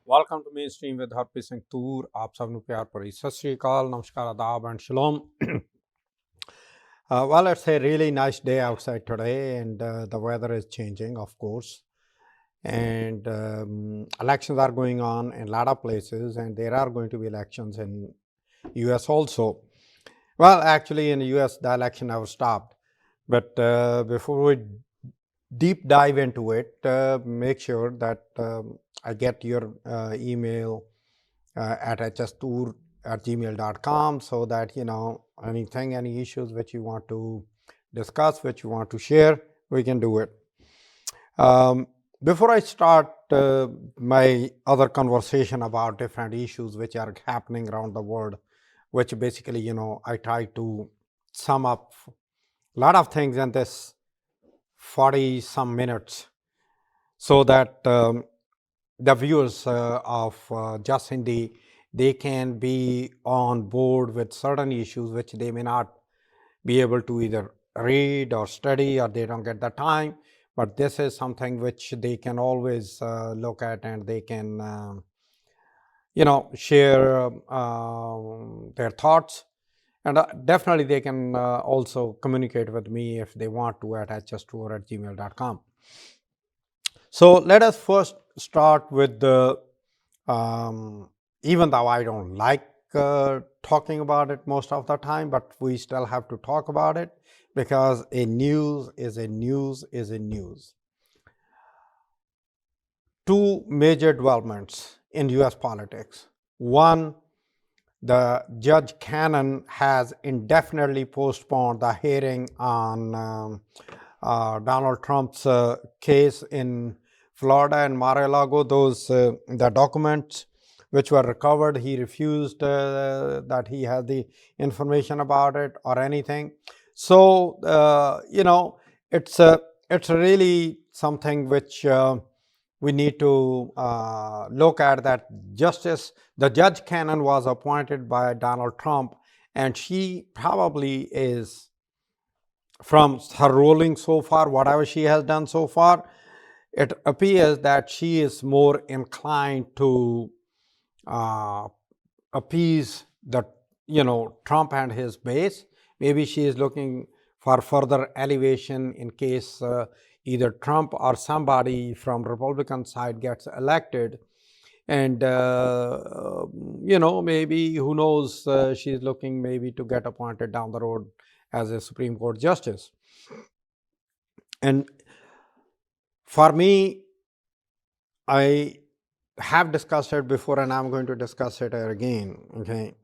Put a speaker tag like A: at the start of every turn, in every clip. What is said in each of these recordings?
A: Welcome to Mainstream with Harpreet Singh Toor. आप सबनों प्यार भरी सत श्री अकाल, नमस्कार, आदाब and shalom. Well, it's a really nice day outside today, and the weather is changing, of course. And elections are going on in a lot of places, and there are going to be elections in US also. Well, actually, in the US, the election never stopped. But before we deep dive into it, make sure that I get your email at justour@gmail.com, so that anything, any issues which you want to discuss, which you want to share, we can do it. Before I start my other conversation about different issues which are happening around the world, which basically I try to sum up a lot of things in this 40 some minutes, so that the viewers of JUS Hindi, they can be on board with certain issues which they may not be able to either read or study, or they don't get the time. But this is something which they can always look at, and they can share their thoughts. And definitely they can also communicate with me if they want to at justour@gmail.com. So let us first start with the, even though I don't like talking about it most of the time, but we still have to talk about it, because a news is a news is a news. Two major developments in US politics. One, the Judge Cannon has indefinitely postponed the hearing on Donald Trump's case in Florida and Mar-a-Lago. Those the documents which were recovered, he refused that he had the information about it or anything. So it's really something which we need to look at, that the Judge Cannon was appointed by Donald Trump, and she probably is, from her ruling so far, whatever she has done so far, it appears that she is more inclined to appease the Trump and his base. Maybe she is looking for further elevation in case either Trump or somebody from Republican side gets elected, and maybe, who knows, she's looking maybe to get appointed down the road as a Supreme Court justice. And for me, I have discussed it before, and I'm going to discuss it again. Okay,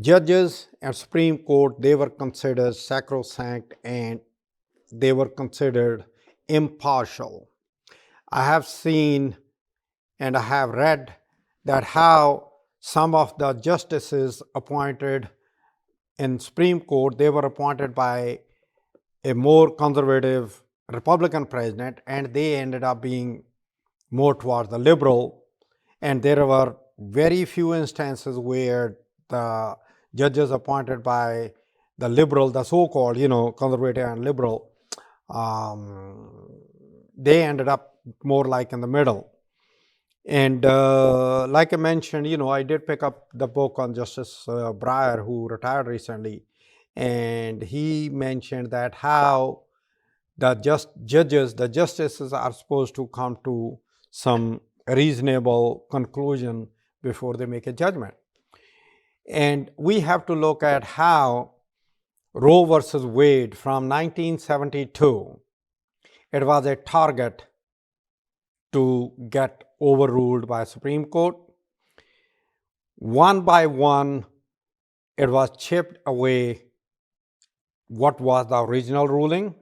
A: judges and Supreme Court, they were considered sacrosanct, and they were considered impartial. I have seen and I have read that how some of the justices appointed in Supreme Court, they were appointed by a more conservative Republican president, and they ended up being more towards the liberal. And there were very few instances where the judges appointed by the liberal, the so-called conservative and liberal, they ended up more like in the middle. And like I mentioned, I did pick up the book on Justice Breyer, who retired recently, and he mentioned that how the justices are supposed to come to some reasonable conclusion before they make a judgment. And we have to look at how Roe versus Wade from 1972, it was a target to get overruled by Supreme Court. One by one, it was chipped away what was the original ruling.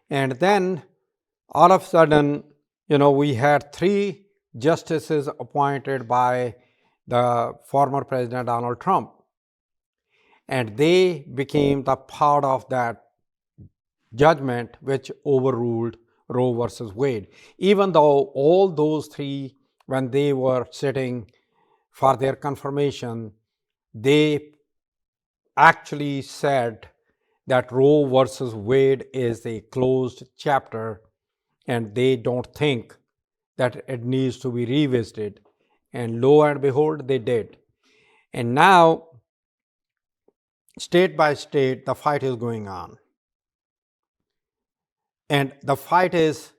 A: And then all of a sudden, we had 3 justices appointed by the former President Donald Trump. And they became the part of that judgment which overruled Roe versus Wade. Even though all those 3, when they were sitting for their confirmation, they actually said that Roe versus Wade is a closed chapter and they don't think that it needs to be revisited. And lo and behold, they did. And now, state by state, the fight is going on. And the fight is,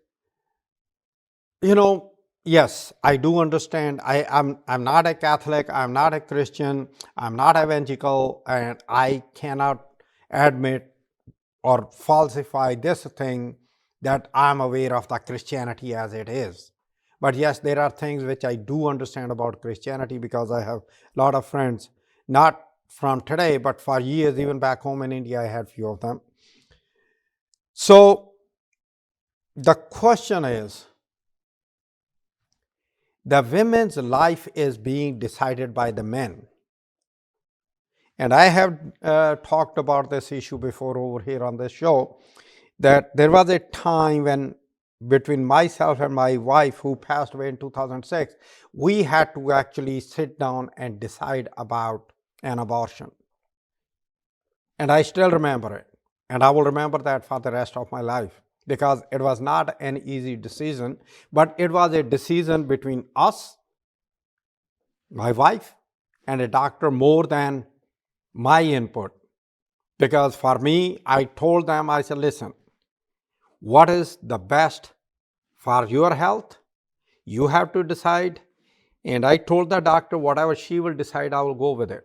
A: yes, I do understand. I'm not a Catholic, I'm not a Christian, I'm not evangelical, and I cannot admit or falsify this thing that I'm aware of the Christianity as it is. But yes, there are things which I do understand about Christianity because I have a lot of friends, not from today, but for years, even back home in India, I had few of them. So the question is, the women's life is being decided by the men. And I have talked about this issue before over here on this show, that there was a time when between myself and my wife, who passed away in 2006, we had to actually sit down and decide about an abortion. And I still remember it. And I will remember that for the rest of my life, because it was not an easy decision, but it was a decision between us, my wife, and a doctor more than my input. Because for me, I told them, I said, listen, what is the best for your health? You have to decide. And I told the doctor, whatever she will decide, I will go with it.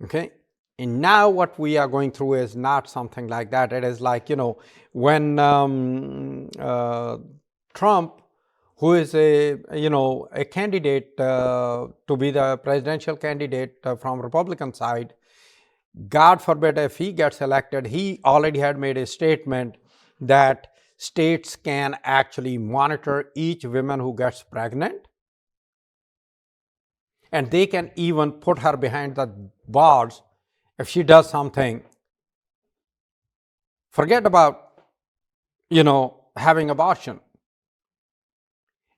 A: Okay. And now what we are going through is not something like that. It is like, when Trump, who is a candidate to be the presidential candidate from Republican side, God forbid if he gets elected, he already had made a statement that states can actually monitor each woman who gets pregnant, and they can even put her behind the bars if she does something. Forget about, having abortion.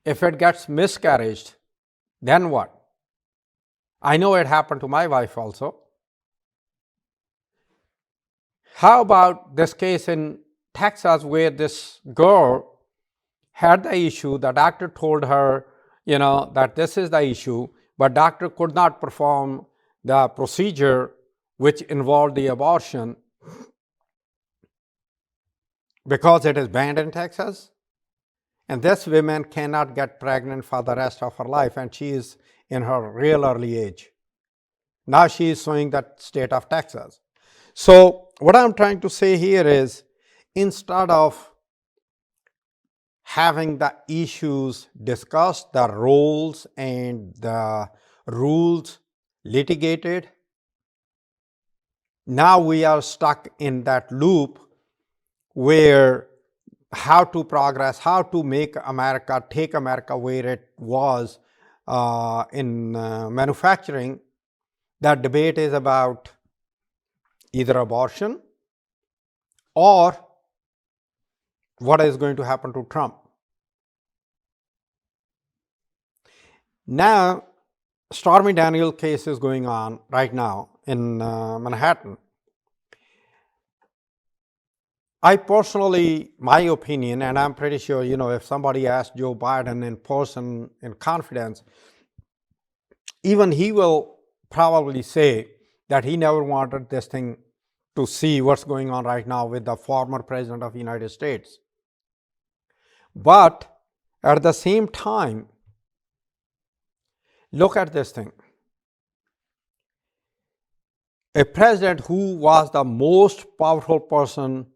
A: If it gets miscarried, then what? I know it happened to my wife also. How about this case in Texas where this girl had the issue, the doctor told her, that this is the issue, but doctor could not perform the procedure which involved the abortion because it is banned in Texas. And this woman cannot get pregnant for the rest of her life, and she is in her real early age. Now she is suing the state of Texas. So what I'm trying to say here is, instead of having the issues discussed, the roles and the rules litigated, now we are stuck in that loop where how to progress, how to make America, take America where it was in manufacturing. That debate is about either abortion or what is going to happen to Trump. Now, Stormy Daniels case is going on right now in Manhattan. I personally, my opinion, and I'm pretty sure, if somebody asked Joe Biden in person, in confidence, even he will probably say that he never wanted this thing to see what's going on right now with the former president of the United States. But at the same time, look at this thing. A president who was the most powerful person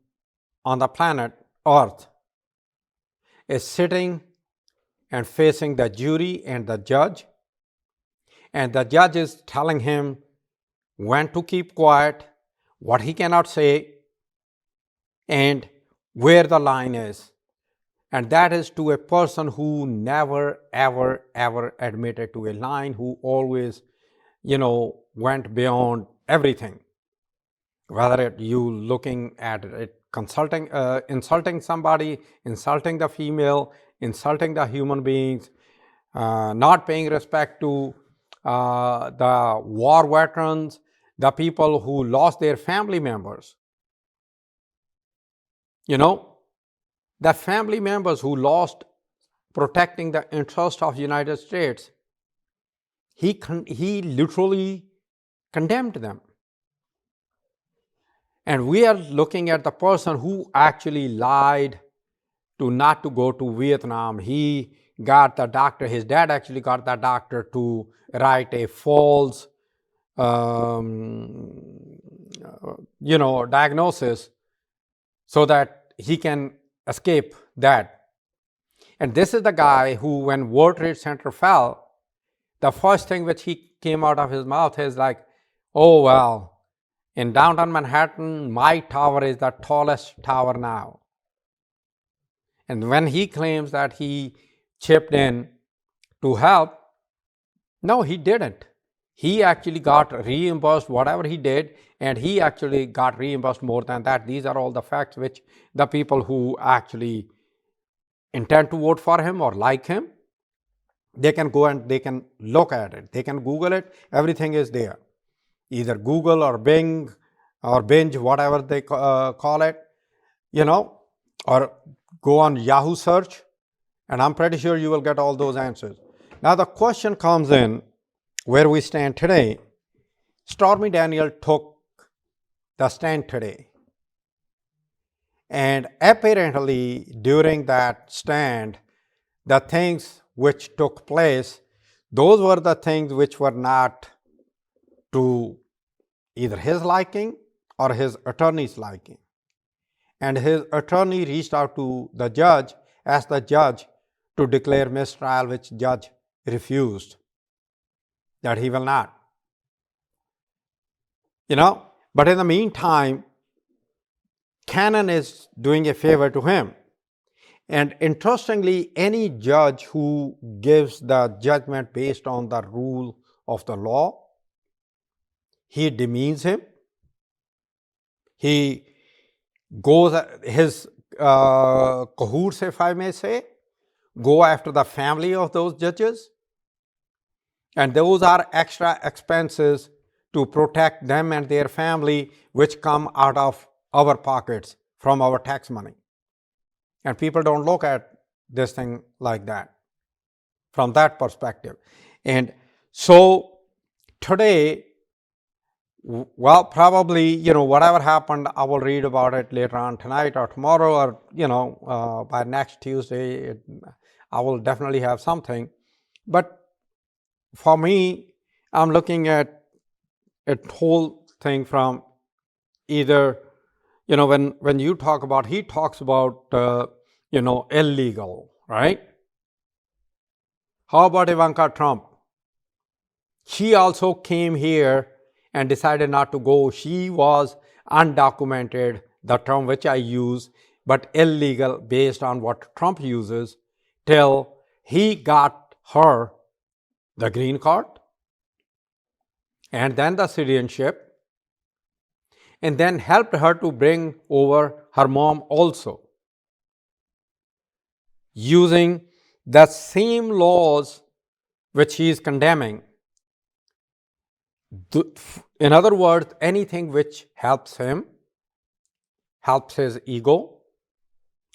A: on the planet Earth is sitting and facing the jury and the judge, and the judge is telling him when to keep quiet, what he cannot say, and where the line is. And that is to a person who never, ever, ever admitted to a line, who always, went beyond everything. Whether you looking at it, insulting somebody, insulting the female, insulting the human beings, not paying respect to the war veterans, the people who lost their family members. You know, the family members who lost protecting the interest of United States, he literally condemned them. And we are looking at the person who actually lied to not to go to Vietnam. He got the doctor, his dad actually got the doctor to write a false diagnosis so that he can escape that. And this is the guy who, when World Trade Center fell, the first thing which he came out of his mouth is like, oh, well, in downtown Manhattan, my tower is the tallest tower now. And when he claims that he chipped in to help, no, he didn't. He actually got reimbursed whatever he did, and he actually got reimbursed more than that. These are all the facts which the people who actually intend to vote for him or like him, they can go and they can look at it. They can Google it. Everything is there. Either Google or Bing or Binge, whatever they call it, or go on Yahoo search, and I'm pretty sure you will get all those answers. Now the question comes in, where we stand today. Stormy Daniels took the stand today. And apparently during that stand, the things which took place, those were the things which were not to either his liking or his attorney's liking. And his attorney reached out to the judge, asked the judge to declare mistrial, which judge refused, that he will not. But in the meantime, Canon is doing a favor to him. And interestingly, any judge who gives the judgment based on the rule of the law, he demeans him. He goes, his cahoots, if I may say, go after the family of those judges. And those are extra expenses to protect them and their family, which come out of our pockets from our tax money. And people don't look at this thing like that, from that perspective. And so today, well, probably, whatever happened, I will read about it later on tonight or tomorrow, or, by next Tuesday, I will definitely have something. But for me, I'm looking at a whole thing from either, when you talk about, he talks about, illegal, right? How about Ivanka Trump? She also came here and decided not to go. She was undocumented, the term which I use, but illegal based on what Trump uses, till he got her the green card and then the citizenship, and then helped her to bring over her mom also, using the same laws which he is condemning. In other words, anything which helps him, helps his ego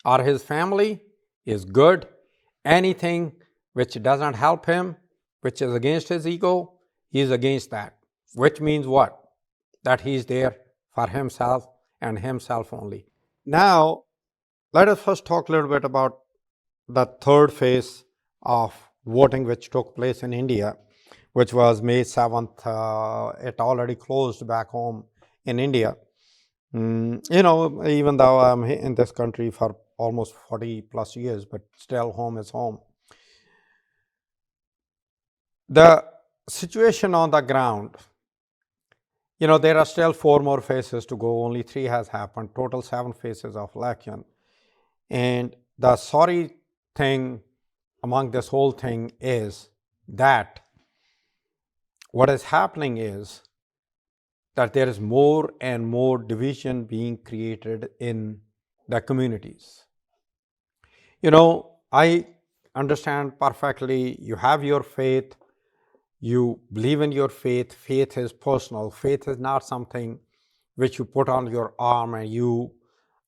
A: or his family, is good. Anything which doesn't help him, which is against his ego, he is against that. Which means what? That he is there for himself and himself only. Now, let us first talk a little bit about the third phase of voting which took place in India, which was May 7th. It already closed back home in India. Even though I'm in this country for almost 40 plus years, but still home is home. The situation on the ground, there are still 4 more phases to go. Only 3 has happened. Total 7 phases of election. And the sorry thing among this whole thing is that what is happening is that there is more and more division being created in the communities. I understand perfectly, you have your faith, You believe in your faith. Faith is personal. Faith is not something which you put on your arm and you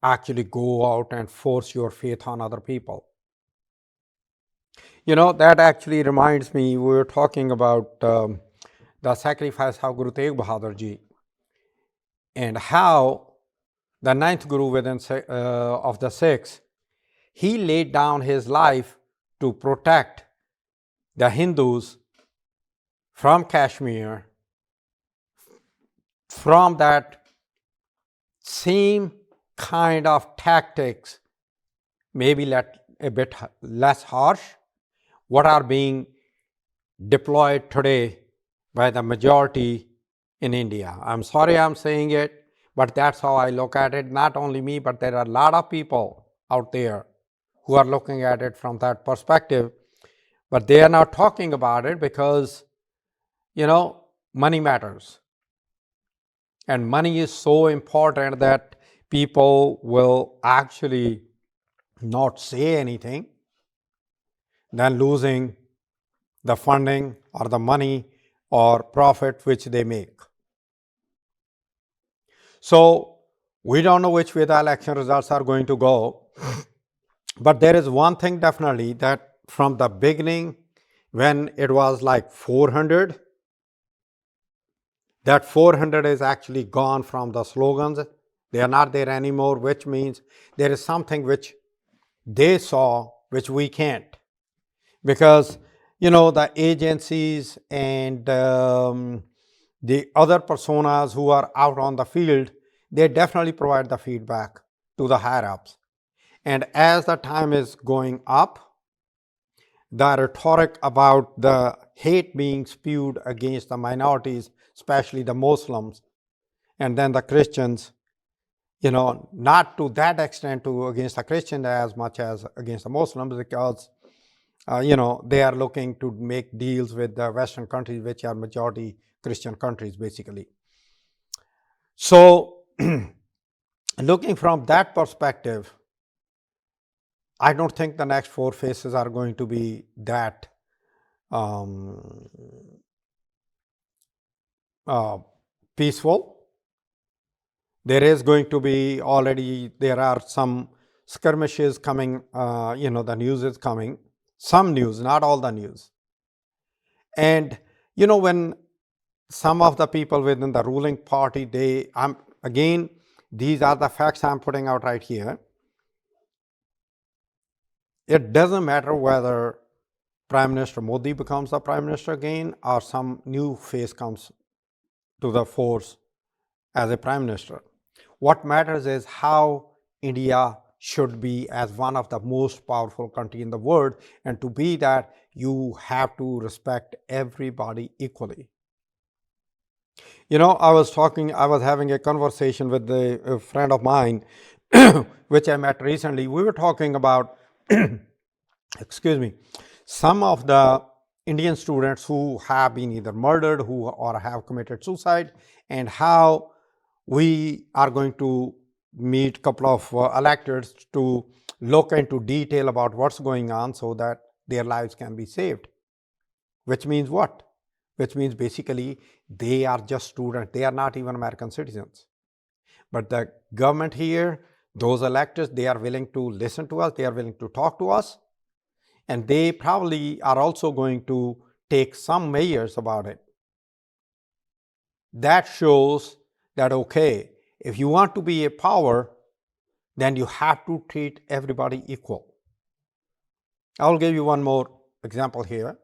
A: actually go out and force your faith on other people. That actually reminds me, we were talking about the sacrifice of Guru Tegh Bahadur Ji, and how the ninth Guru within of the six, he laid down his life to protect the Hindus from Kashmir, from that same kind of tactics, maybe a bit less harsh, what are being deployed today by the majority in India. I'm sorry I'm saying it, but that's how I look at it. Not only me, but there are a lot of people out there who are looking at it from that perspective, but they are not talking about it because, money matters. And money is so important that people will actually not say anything than losing the funding or the money or profit which they make. So we don't know which way the election results are going to go, but there is one thing definitely, that from the beginning, when it was like 400, that 400 is actually gone from the slogans. They are not there anymore, which means there is something which they saw which we can't. Because, the agencies and the other personas who are out on the field, they definitely provide the feedback to the higher ups. And as the time is going up, the rhetoric about the hate being spewed against the minorities, especially the Muslims, and then the Christians, not to that extent against the Christians as much as against the Muslims, because they are looking to make deals with the Western countries, which are majority Christian countries, basically. So, looking from that perspective, I don't think the next 4 phases are going to be that peaceful. There is going to be there are some skirmishes coming, the news is coming. Some news, not all the news. And, when some of the people within the ruling party, again, these are the facts I'm putting out right here. It doesn't matter whether Prime Minister Modi becomes the Prime Minister again or some new face comes to the force as a Prime Minister. What matters is how India should be as one of the most powerful country in the world, and to be that, you have to respect everybody equally. I was having a conversation with a friend of mine, which I met recently. We were talking about, excuse me, some of the Indian students who have been either murdered or have committed suicide, and how we are going to meet a couple of electors to look into detail about what's going on so that their lives can be saved. Which means what? Which means basically they are just students. They are not even American citizens. But the government here, those electors, they are willing to listen to us. They are willing to talk to us. And they probably are also going to take some measures about it. That shows that, okay, if you want to be a power, then you have to treat everybody equal. I'll give you one more example here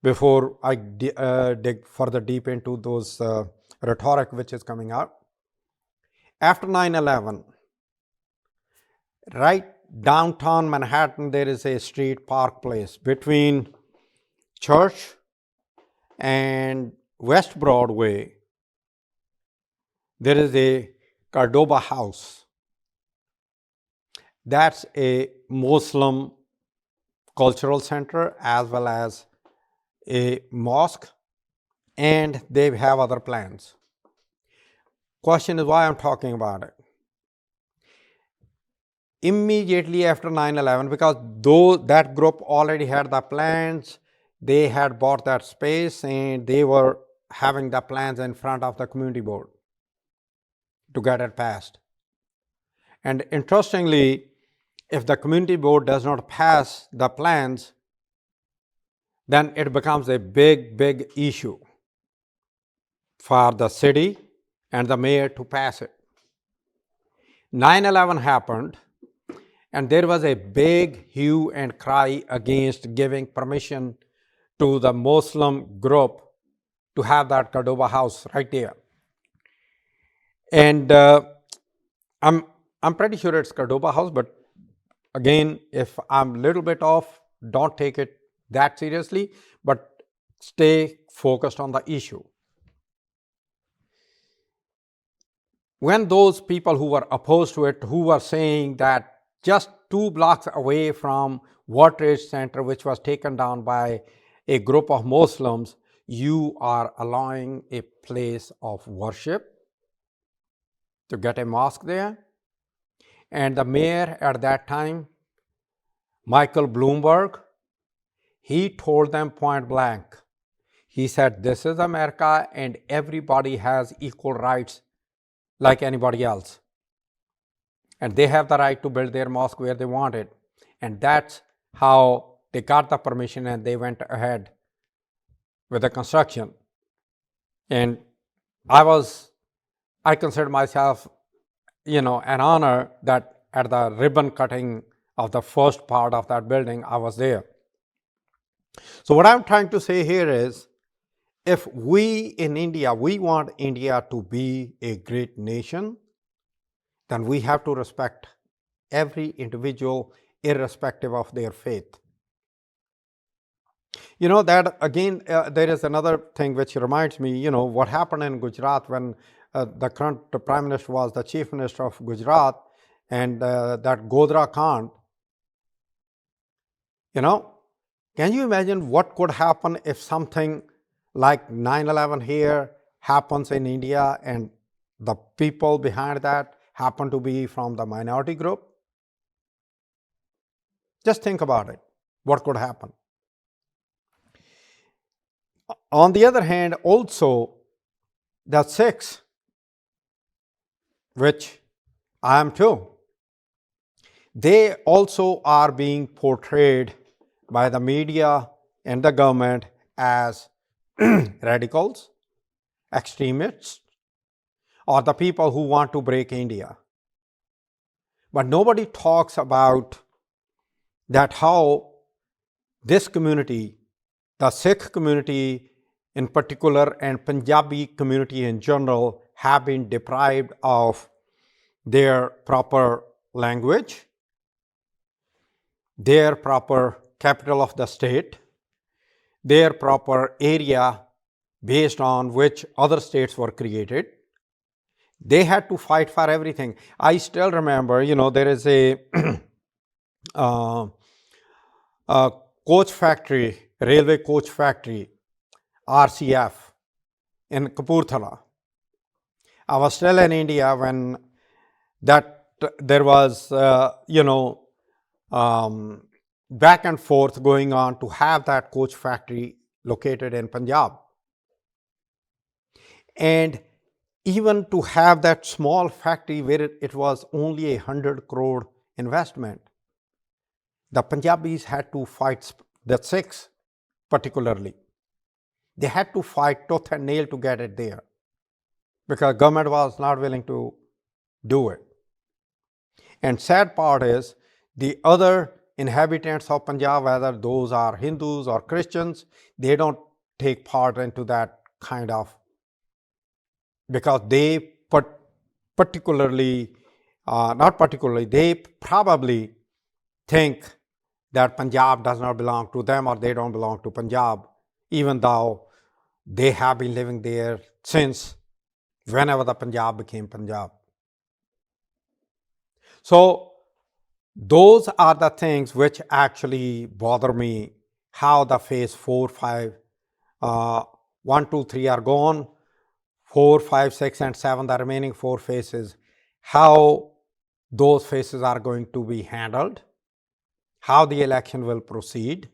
A: before I dig further deep into those rhetoric which is coming out. After 9/11, right downtown Manhattan, there is a street, Park Place, between Church and West Broadway. There is a Cordoba house. That's a Muslim cultural center as well as a mosque, and they have other plans. Question is why I'm talking about it. Immediately after 9/11, because though that group already had the plans, they had bought that space and they were having the plans in front of the community board to get it passed. And interestingly, if the community board does not pass the plans, then it becomes a big issue for the city and the mayor to pass it. 9/11 happened, and there was a big hue and cry against giving permission to the Muslim group to have that Cordoba house right there. And I'm pretty sure it's Cordoba house, but again, if I'm a little bit off, don't take it that seriously, but stay focused on the issue. When those people who were opposed to it, who were saying that just 2 blocks away from World Trade Center, which was taken down by a group of Muslims, you are allowing a place of worship to get a mosque there. And the mayor at that time, Michael Bloomberg, he told them point blank. He said, this is America and everybody has equal rights like anybody else. And they have the right to build their mosque where they want it. And that's how they got the permission and they went ahead with the construction. And I consider myself, an honor that at the ribbon cutting of the first part of that building, I was there. So what I'm trying to say here is, if we in India, we want India to be a great nation, then we have to respect every individual irrespective of their faith. That again, there is another thing which reminds me, what happened in Gujarat when the current Prime Minister was the Chief Minister of Gujarat, and that Godra Kand, can you imagine what could happen if something like 9/11 here happens in India and the people behind that happen to be from the minority group? Just think about it, what could happen. On the other hand, also the Sikhs, which I am too, they also are being portrayed by the media and the government as radicals, extremists, or the people who want to break India. But nobody talks about that how this community, the Sikh community in particular and Punjabi community in general, have been deprived of their proper language, their proper capital of the state, their proper area based on which other states were created. They had to fight for everything. I still remember, there is a coach factory, railway coach factory, RCF, in Kapurthala. I was still in India when there was, back and forth going on to have that coach factory located in Punjab. And even to have that small factory where it was only 100 crore investment, the Punjabis had to fight, the Sikhs particularly. They had to fight tooth and nail to get it there because government was not willing to do it. And sad part is the other inhabitants of Punjab, whether those are Hindus or Christians, they don't take part into that kind of, because they they probably think that Punjab does not belong to them or they don't belong to Punjab, even though they have been living there since whenever the Punjab became Punjab. So those are the things which actually bother me, how the phase 4, 5, 1, 2, 3 are gone, 4, 5, 6, and 7, the remaining 4 phases, how those phases are going to be handled, how the election will proceed.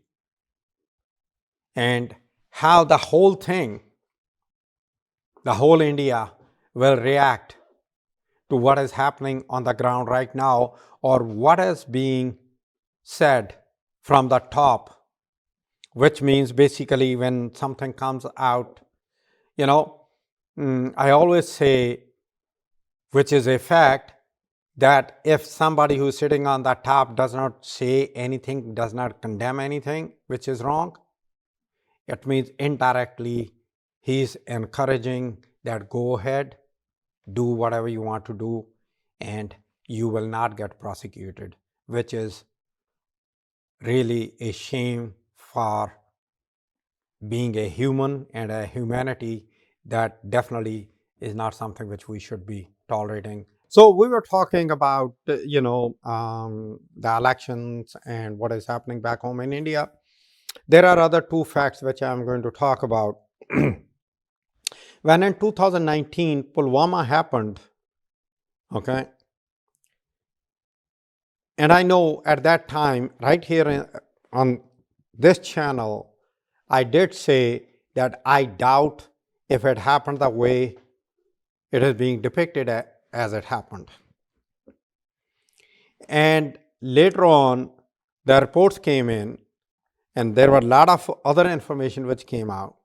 A: and how the whole thing, the whole India will react to what is happening on the ground right now, or what is being said from the top, which means basically when something comes out, you know, I always say, which is a fact, that if somebody who's sitting on the top does not say anything, does not condemn anything which is wrong, it means indirectly he's encouraging that go ahead, do whatever you want to do, and you will not get prosecuted, which is really a shame for being a human and a humanity. That definitely is not something which we should be tolerating. So we were talking about the elections and what is happening back home in India. There are other two facts which I'm going to talk about. When in 2019 Pulwama happened, okay, and I know at that time right here on this channel, I did say that I doubt if it happened the way it is being depicted as it happened. And later on, the reports came in, and there were a lot of other information which came out,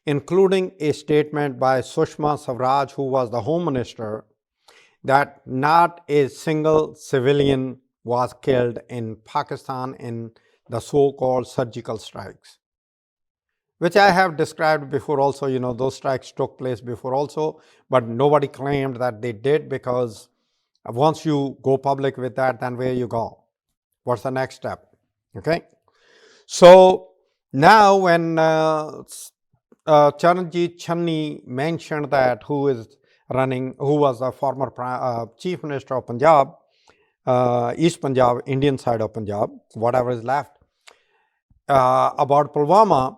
A: including a statement by Sushma Swaraj, who was the Home Minister, that not a single civilian was killed in Pakistan in the so-called surgical strikes, which I have described before also. Those strikes took place before also, but nobody claimed that they did, because once you go public with that, then where you go? What's the next step? Okay. So now when Charanjit Channi mentioned that, who was the former Chief Minister of Punjab, East Punjab, Indian side of Punjab, whatever is left, about Pulwama,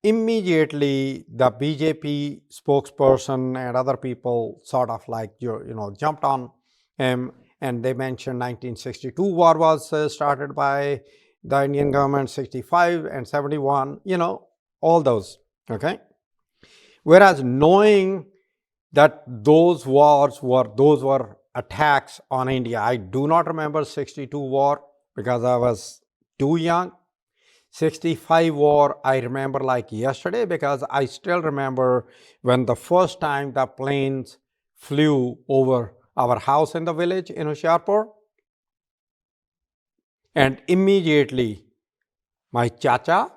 A: immediately the BJP spokesperson and other people sort of like jumped on him, and they mentioned 1962 war was started by the Indian government, 65 and 71, all those. Okay. Whereas knowing that those were attacks on India, I do not remember 62 war because I was too young. 65 war, I remember like yesterday, because I still remember when the first time the planes flew over our house in the village in Hoshiarpur, and immediately my chacha,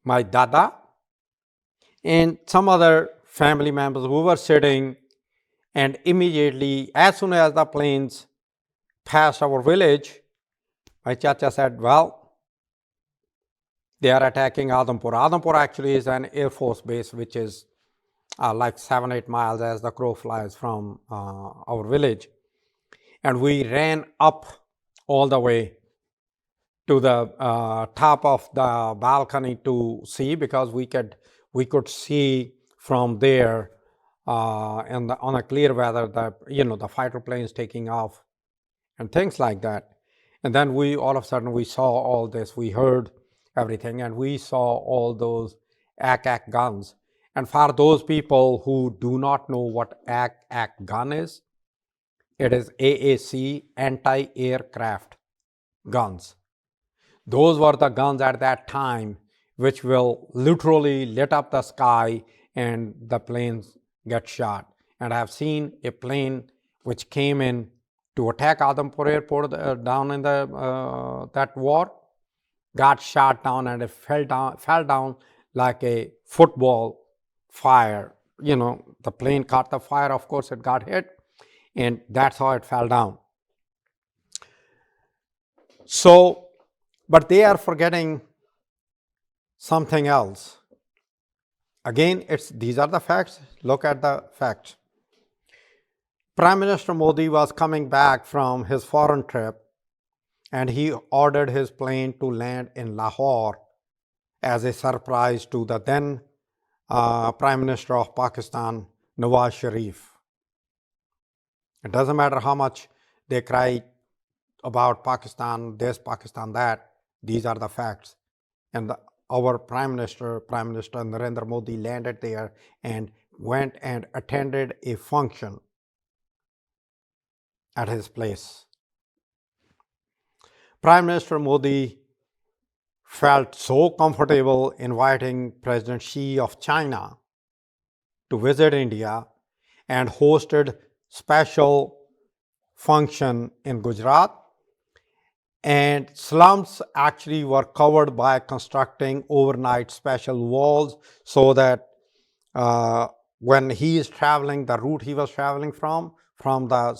A: my dada, and some other family members who were sitting, and immediately as soon as the planes passed our village, my chacha said, well, they are attacking Adampur. Adampur actually is an Air Force base which is like 7-8 miles as the crow flies from our village. And we ran up all the way to the top of the balcony to see, because we could see from there and on a clear weather, the fighter planes taking off and things like that. And then we all of a sudden we saw all this, we heard everything, and we saw all those AK guns. And for those people who do not know what AK gun is, it is AAC, anti-aircraft guns. Those were the guns at that time which will literally lit up the sky and the planes get shot. And I have seen a plane which came in to attack Adampur airport down in the that war, got shot down, and it fell down like a football fire. The plane caught the fire, of course it got hit, and that's how it fell down. So, but they are forgetting something else. Again, these are the facts. Look at the facts. Prime Minister Modi was coming back from his foreign trip, and he ordered his plane to land in Lahore as a surprise to the then Prime Minister of Pakistan, Nawaz Sharif. It doesn't matter how much they cry about Pakistan, this, Pakistan, that. These are the facts. And our Prime Minister Narendra Modi landed there and went and attended a function at his place. Prime Minister Modi felt so comfortable inviting President Xi of China to visit India and hosted special function in Gujarat, and slums actually were covered by constructing overnight special walls so that when he is traveling, the route he was traveling from the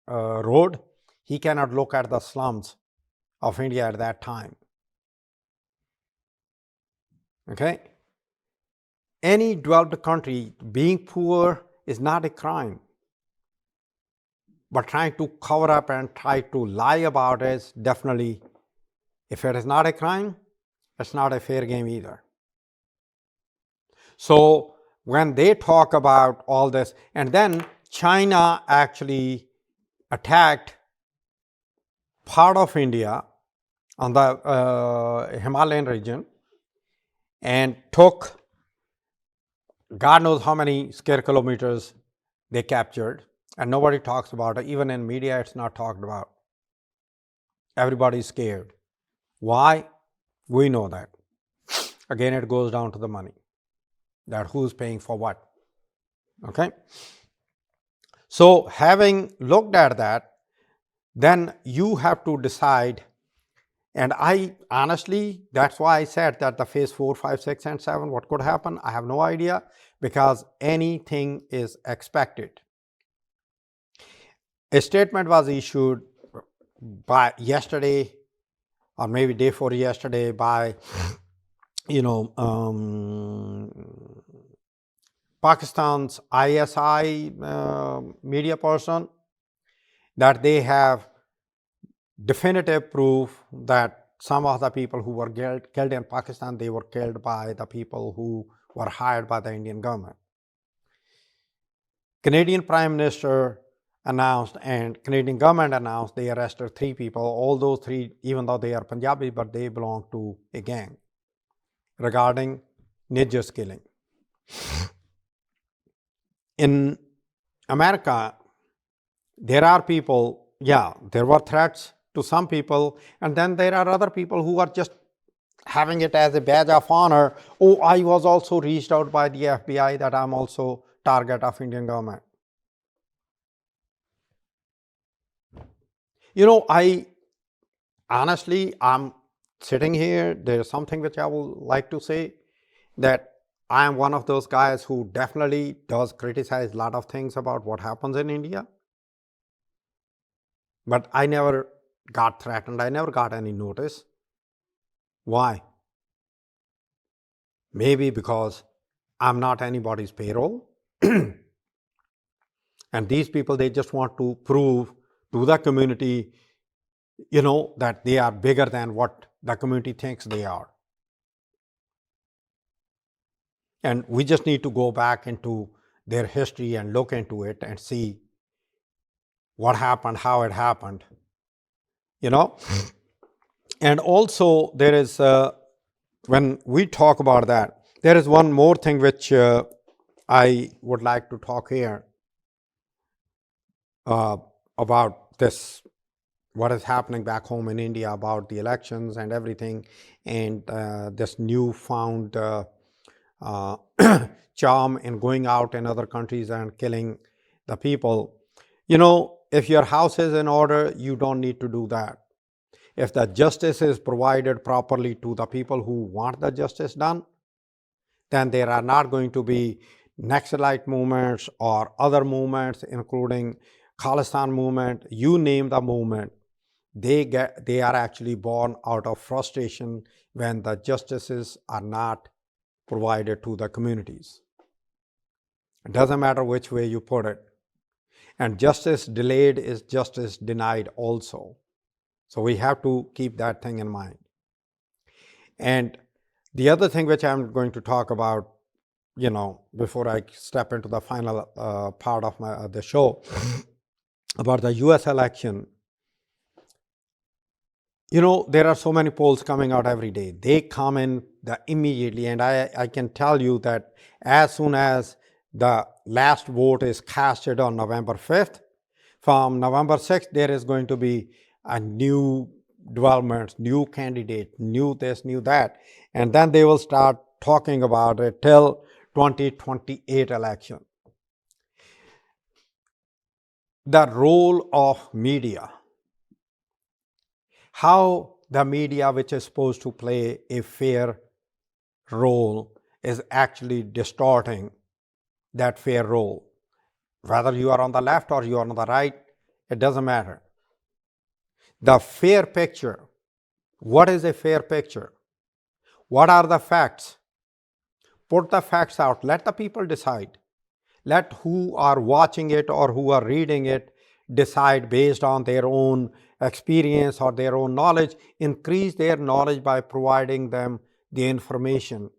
A: road, he cannot look at the slums of India at that time. Okay? Any developed country, being poor is not a crime. But trying to cover up and try to lie about it is definitely, if it is not a crime, it's not a fair game either. So when they talk about all this, and then China actually attacked part of India on the Himalayan region and took God knows how many square kilometers they captured, and nobody talks about it. Even in media, it's not talked about. Everybody's scared. Why? We know that. Again, it goes down to the money, that who's paying for what. Okay? So having looked at that, then you have to decide. And I honestly, that's why I said that the phase 4, 5, 6, and 7, what could happen, I have no idea, because anything is expected. A statement was issued by yesterday, or maybe day before yesterday, by Pakistan's ISI media person, that they have definitive proof that some of the people who were killed in Pakistan, they were killed by the people who were hired by the Indian government. Canadian Prime Minister announced and Canadian government announced they arrested 3 people. All those 3, even though they are Punjabi, but they belong to a gang, regarding JUS killing. In America, there are people, there were threats to some people, and then there are other people who are just having it as a badge of honor. Oh, I was also reached out by the FBI that I'm also target of Indian government. I honestly, I'm sitting here, there's something which I would like to say, that I am one of those guys who definitely does criticize a lot of things about what happens in India. But I never got threatened. I never got any notice. Why? Maybe because I'm not anybody's payroll. And these people, they just want to prove to the community, that they are bigger than what the community thinks they are. And we just need to go back into their history and look into it and see what happened, how it happened, And also there is, when we talk about that, there is one more thing which I would like to talk here about this, what is happening back home in India about the elections and everything, and this newfound charm in going out in other countries and killing the people. If your house is in order, you don't need to do that. If the justice is provided properly to the people who want the justice done, then there are not going to be Naxalite movements or other movements, including Khalistan movement, you name the movement. They are actually born out of frustration when the justices are not provided to the communities. It doesn't matter which way you put it. And justice delayed is justice denied also. So we have to keep that thing in mind. And the other thing which I'm going to talk about, before I step into the final part of the show, about the US election. There are so many polls coming out every day. They come in immediately, and I can tell you that as soon as the last vote is casted on November 5th, from November 6th, there is going to be a new development, new candidate, new this, new that, and then they will start talking about it till 2028 election. The role of media, how the media, which is supposed to play a fair role, is actually distorting that fair role. Whether you are on the left or you are on the right, it doesn't matter. The fair picture, what is a fair picture? What are the facts? Put the facts out. Let the people decide. Let who are watching it or who are reading it decide based on their own experience or their own knowledge. Increase their knowledge by providing them the information.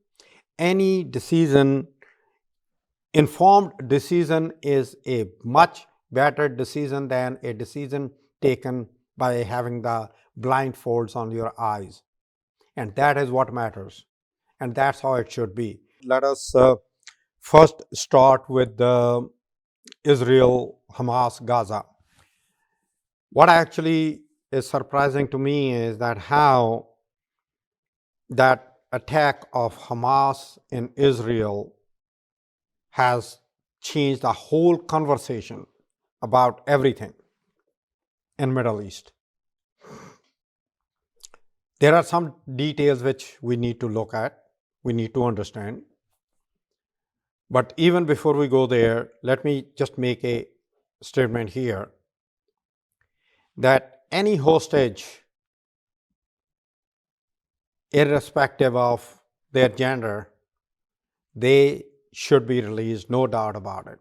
A: Any decision, informed decision, is a much better decision than a decision taken by having the blindfolds on your eyes. And that is what matters. And that's how it should be. Let us first start with the Israel, Hamas, Gaza. What actually is surprising to me is that how that attack of Hamas in Israel has changed the whole conversation about everything in Middle East. There are some details which we need to look at, we need to understand. But even before we go there, let me just make a statement here that any hostage, irrespective of their gender, they should be released, no doubt about it.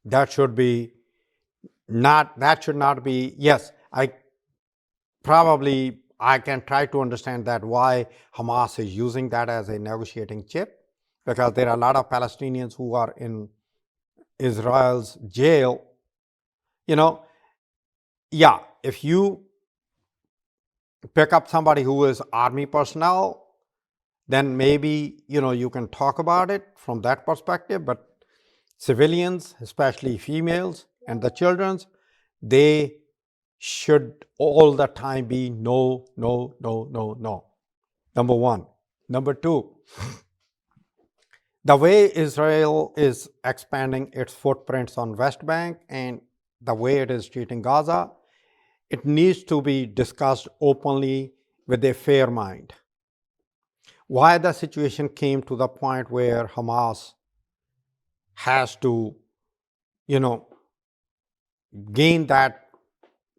A: That should not be, yes, I can try to understand that why Hamas is using that as a negotiating chip, because there are a lot of Palestinians who are in Israel's jail. Yeah, if you pick up somebody who is army personnel, then maybe, you can talk about it from that perspective. But civilians, especially females and the children's, they should all the time be no, no, no, no, no. Number one. Number two, the way Israel is expanding its footprints on West Bank and the way it is treating Gaza, it needs to be discussed openly with a fair mind. Why the situation came to the point where Hamas has to, gain that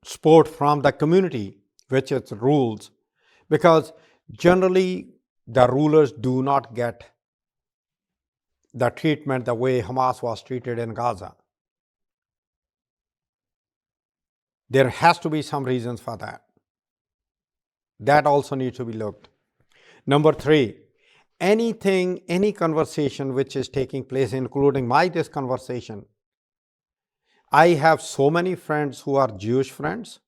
A: support from the community, which its rules, because generally the rulers do not get the treatment the way Hamas was treated in Gaza. There has to be some reasons for that. That also needs to be looked. Number three, any conversation which is taking place, including this conversation, I have so many friends who are Jewish friends,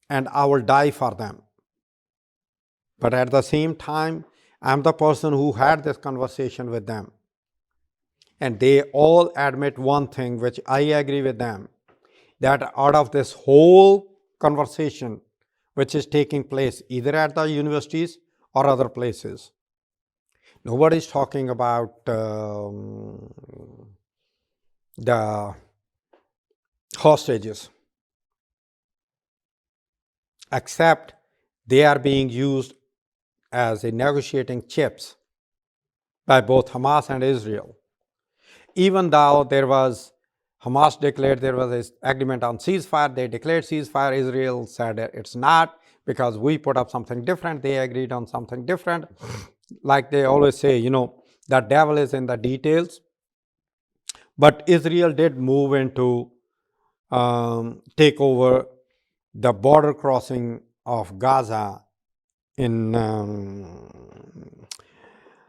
A: and I will die for them. But at the same time, I'm the person who had this conversation with them. And they all admit one thing, which I agree with them, that out of this whole conversation, which is taking place either at the universities or other places, nobody's talking about the hostages, except they are being used as a negotiating chips by both Hamas and Israel. Even though Hamas declared there was an agreement on ceasefire, they declared ceasefire, Israel said it's not because we put up something different, they agreed on something different. Like they always say, the devil is in the details. But Israel did move into take over the border crossing of Gaza in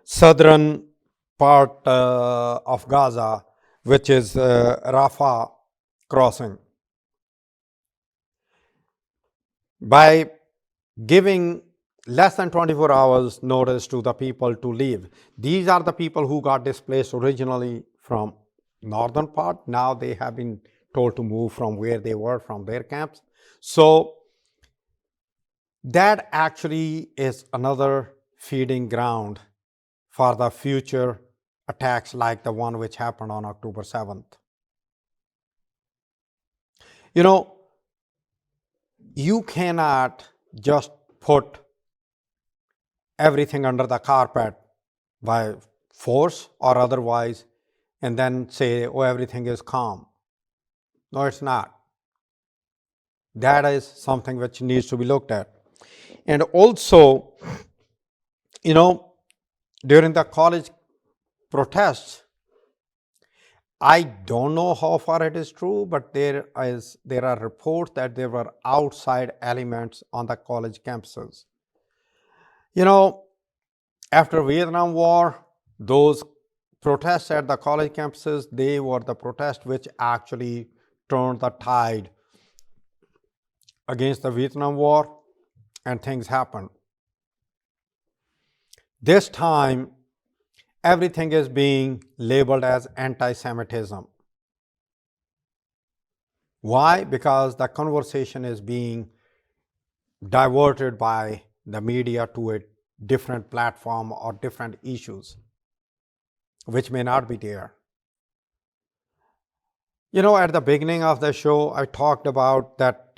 A: southern part of Gaza, which is Rafah crossing. by giving less than 24 hours notice to the people to leave. These are the people who got displaced originally from northern part. Now they have been told to move from where they were, from their camps. So that actually is another feeding ground for the future attacks like the one which happened on October 7th. You know, you cannot just put everything under the carpet by force or otherwise and then say, oh, everything is calm. No, it's not. That is something which needs to be looked at. And also, you know, during the college protests, I don't know how far it is true, but there are reports that there were outside elements on the college campuses. You know, after Vietnam War, those protests at the college campuses, they were the protests which actually turned the tide against the Vietnam War, and things happened. This time, everything is being labeled as anti-Semitism. Why? Because the conversation is being diverted by the media to a different platform or different issues, which may not be there. You know, at the beginning of the show, I talked about that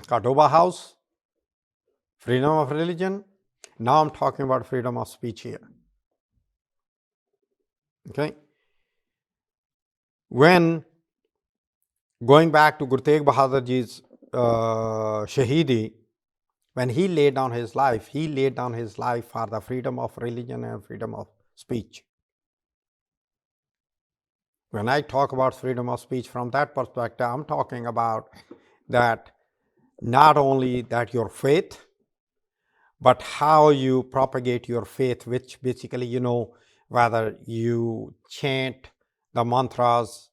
A: Cordoba House, freedom of religion. Now I'm talking about freedom of speech here. Okay. When going back to Guru Tegh Bahadur Ji's Shahidi, when he laid down his life for the freedom of religion and freedom of speech. When I talk about freedom of speech from that perspective, I'm talking about that not only that your faith, but how you propagate your faith, which basically, you know, whether you chant the mantras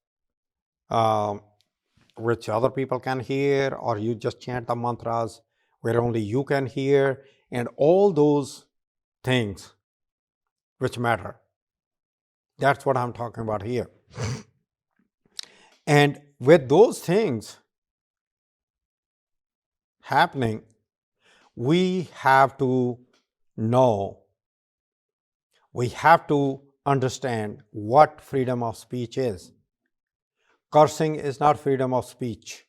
A: which other people can hear, or you just chant the mantras where only you can hear, and all those things which matter. That's what I'm talking about here. And with those things happening, we have to know, we have to understand what freedom of speech is. Cursing is not freedom of speech.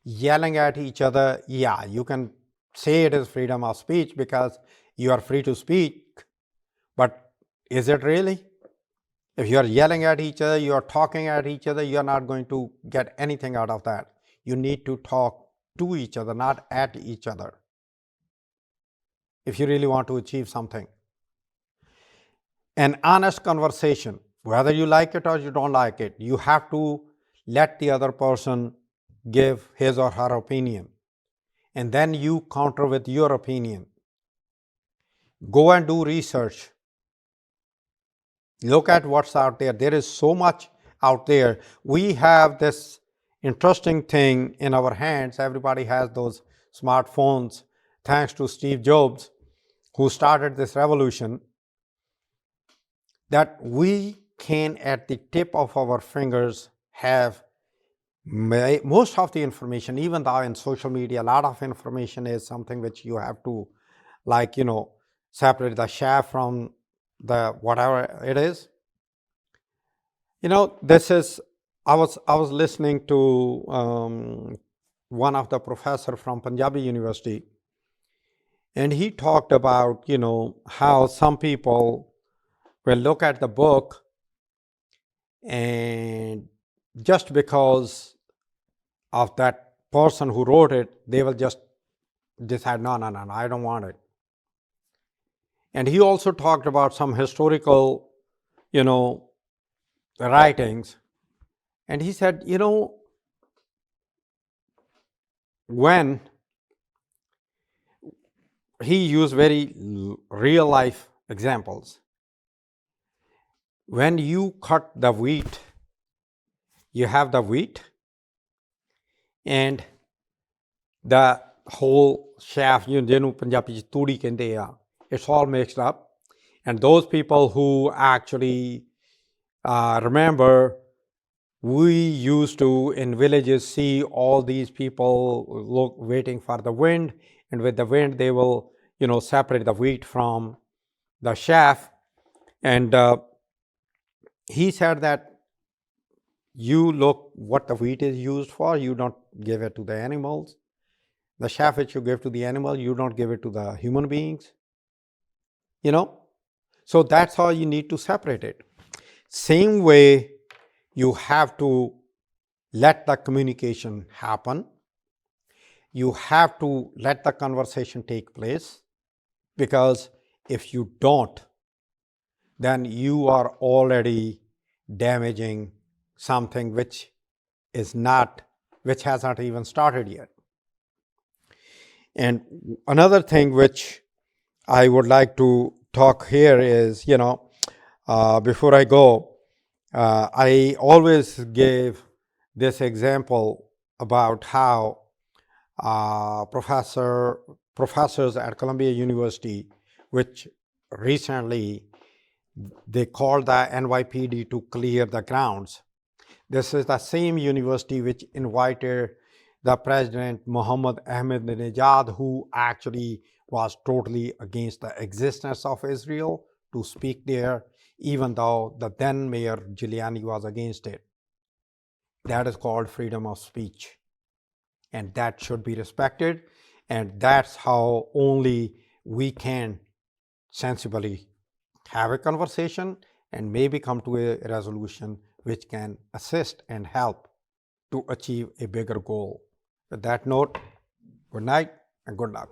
A: Yelling at each other, yeah, you can say it is freedom of speech because you are free to speak, but is it really? If you are yelling at each other, you are talking at each other, you are not going to get anything out of that. You need to talk to each other, not at each other, if you really want to achieve something. An honest conversation, whether you like it or you don't like it, you have to let the other person give his or her opinion, and then you counter with your opinion. Go and do research. Look at what's out there. There is so much out there. We have this interesting thing in our hands. Everybody has those smartphones, thanks to Steve Jobs, who started this revolution, that we can, at the tip of our fingers, have most of the information. Even though in social media, a lot of information is something which you have to, like, you know, separate the chaff from the whatever it is. You know, this is, I was listening to one of the professor from Punjabi University, and he talked about, you know, how some people will look at the book, and just because of that person who wrote it, they will just decide, no, I don't want it. And he also talked about some historical, you know, writings. And he said, you know, when he used very real life examples, when you cut the wheat, you have the wheat, and the whole shaft, ਜਿਹਨੂੰ ਪੰਜਾਬੀ 'ਚ ਤੂੜੀ ਕਹਿੰਦੇ ਆ, it's all mixed up. And those people who actually remember, we used to in villages see all these people waiting for the wind, and with the wind they will separate the wheat from the chaff. And he said that you look what the wheat is used for, you don't give it to the animals. The chaff which you give to the animal, you don't give it to the human beings. So that's how you need to separate it. Same way, you have to let the communication happen. You have to let the conversation take place, because if you don't, then you are already damaging something which hasn't even started yet. And another thing which I would like to talk here is, before I go, I always gave this example about how professors at Columbia University, which recently they called the NYPD to clear the grounds. This is the same university which invited the President Mohammed Ahmadinejad, who actually was totally against the existence of Israel, to speak there, even though the then mayor Giuliani was against it. That is called freedom of speech, and that should be respected, and that's how only we can sensibly have a conversation and maybe come to a resolution which can assist and help to achieve a bigger goal. With that note, good night and good luck.